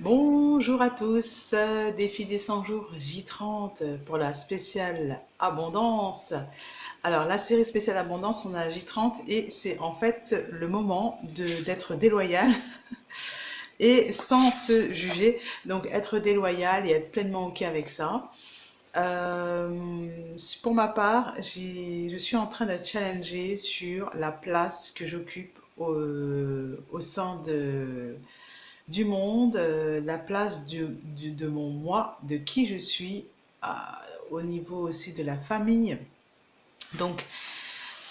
Bonjour à tous, défi des 100 jours J30 pour la spéciale abondance. Alors la série spéciale abondance, on a J30 et c'est en fait le moment d'être déloyal et sans se juger. Donc être déloyal et être pleinement ok avec ça. Pour ma part, je suis en train d'être challengée sur la place que j'occupe au sein du monde, la place de mon moi, de qui je suis, au niveau aussi de la famille. Donc,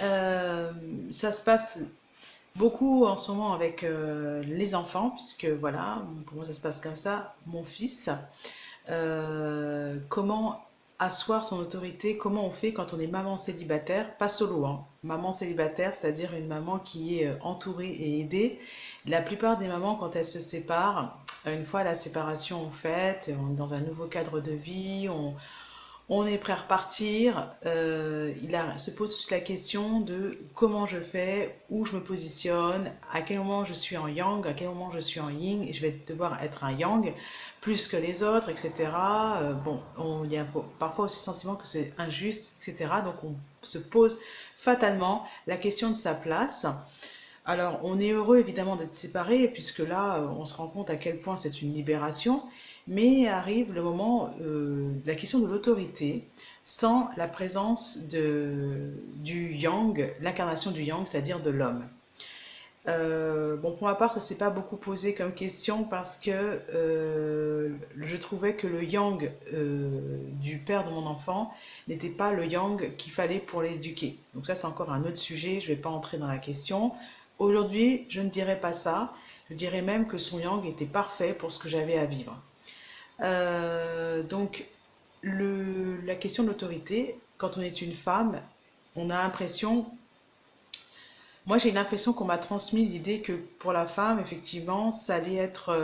euh, ça se passe beaucoup en ce moment avec les enfants, puisque voilà, pour moi ça se passe comme ça, mon fils. Comment asseoir son autorité, comment on fait quand on est maman célibataire, pas solo, hein. Maman célibataire, c'est-à-dire une maman qui est entourée et aidée. La plupart des mamans, quand elles se séparent, une fois la séparation faite, on est dans un nouveau cadre de vie, on est prêt à repartir. Se pose toute la question de comment je fais, où je me positionne, à quel moment je suis en yang, à quel moment je suis en yin, et je vais devoir être un yang plus que les autres, etc. Il y a parfois aussi le sentiment que c'est injuste, etc. Donc on se pose fatalement la question de sa place. Alors, on est heureux évidemment d'être séparés, puisque là, on se rend compte à quel point c'est une libération, mais arrive le moment de la question de l'autorité, sans la présence du yang, l'incarnation du yang, c'est-à-dire de l'homme. Pour ma part, ça s'est pas beaucoup posé comme question parce que je trouvais que le yang du père de mon enfant n'était pas le yang qu'il fallait pour l'éduquer. Donc ça, c'est encore un autre sujet, je vais pas entrer dans la question. Aujourd'hui, je ne dirais pas ça. Je dirais même que son yang était parfait pour ce que j'avais à vivre. Donc, la question de l'autorité, quand on est une femme, on a l'impression moi, j'ai l'impression qu'on m'a transmis l'idée que pour la femme, effectivement, ça allait être,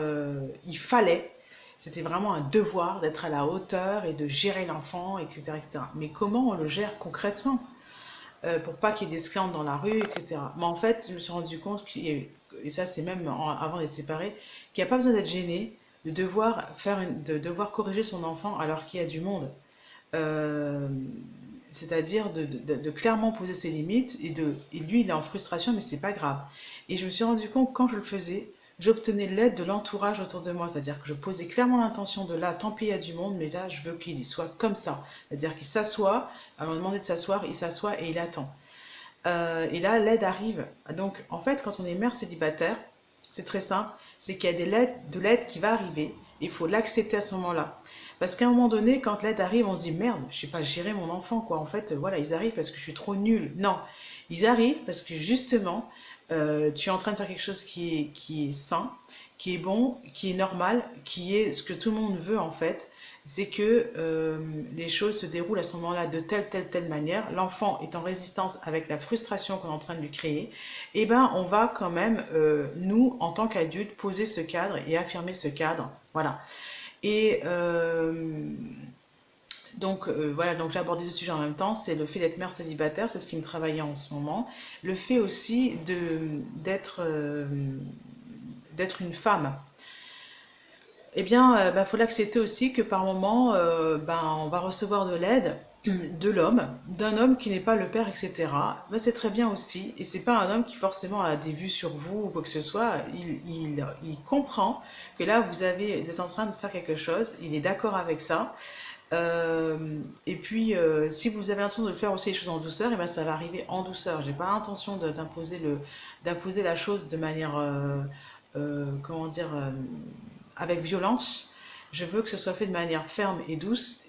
il fallait, c'était vraiment un devoir d'être à la hauteur et de gérer l'enfant, etc., etc. Mais comment on le gère concrètement pour pas qu'il y ait des scandales dans la rue, etc. Mais en fait, je me suis rendu compte, et ça c'est même avant d'être séparée, qu'il n'y a pas besoin d'être gêné de devoir corriger son enfant alors qu'il y a du monde. Euh, C'est-à-dire de clairement poser ses limites et lui il est en frustration mais c'est pas grave. Et je me suis rendu compte que quand je le faisais, j'obtenais l'aide de l'entourage autour de moi, c'est-à-dire que je posais clairement l'intention de là, tant pis il y a du monde, mais là je veux qu'il soit comme ça, c'est-à-dire qu'il s'assoit, alors on m'a demandé de s'asseoir, il s'assoit et il attend. Et là l'aide arrive. Donc en fait quand on est mère célibataire, c'est très simple, c'est qu'il y a de l'aide qui va arriver, il faut l'accepter à ce moment-là. Parce qu'à un moment donné, quand l'aide arrive, on se dit merde, je sais pas gérer mon enfant, quoi. En fait, voilà, ils arrivent parce que je suis trop nulle. Non, ils arrivent parce que justement, tu es en train de faire quelque chose qui est sain, qui est bon, qui est normal, qui est ce que tout le monde veut en fait. C'est que les choses se déroulent à ce moment-là de telle manière. L'enfant est en résistance avec la frustration qu'on est en train de lui créer. Et ben, on va quand même, nous, en tant qu'adultes, poser ce cadre et affirmer ce cadre. Voilà. Et voilà, donc j'ai abordé deux sujets en même temps, c'est le fait d'être mère célibataire, c'est ce qui me travaillait en ce moment. Le fait aussi d'être une femme. Eh bien, faut l'accepter aussi que par moment, on va recevoir de l'aide de l'homme, d'un homme qui n'est pas le père, etc. Ben, c'est très bien aussi, et c'est pas un homme qui forcément a des vues sur vous ou quoi que ce soit. Il comprend que là vous êtes en train de faire quelque chose, il est d'accord avec ça. Et puis, si vous avez l'intention de faire aussi les choses en douceur, et ben ça va arriver en douceur. J'ai pas l'intention d'imposer la chose de manière, comment dire, avec violence. Je veux que ce soit fait de manière ferme et douce.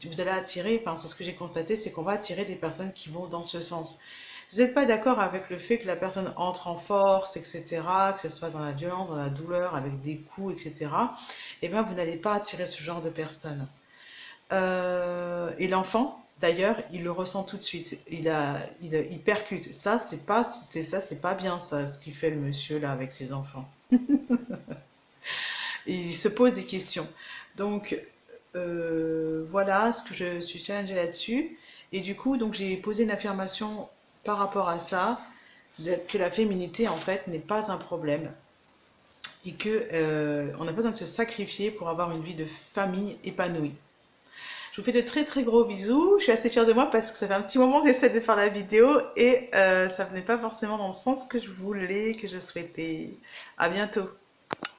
Vous allez attirer, enfin c'est ce que j'ai constaté, c'est qu'on va attirer des personnes qui vont dans ce sens. Si vous n'êtes pas d'accord avec le fait que la personne entre en force, etc., que ça se passe dans la violence, dans la douleur, avec des coups, etc., eh bien vous n'allez pas attirer ce genre de personnes. Et l'enfant, d'ailleurs, il le ressent tout de suite. Il percute. C'est pas bien ça, ce qu'il fait le monsieur là avec ses enfants. Et il se pose des questions. Donc voilà ce que je suis challengée là-dessus. Et du coup, donc j'ai posé une affirmation par rapport à ça, c'est que la féminité en fait n'est pas un problème. et que on n'a pas besoin de se sacrifier pour avoir une vie de famille épanouie. Je vous fais de très très gros bisous. Je suis assez fière de moi parce que ça fait un petit moment que j'essaie de faire la vidéo et ça venait pas forcément dans le sens que je voulais, que je souhaitais. À bientôt.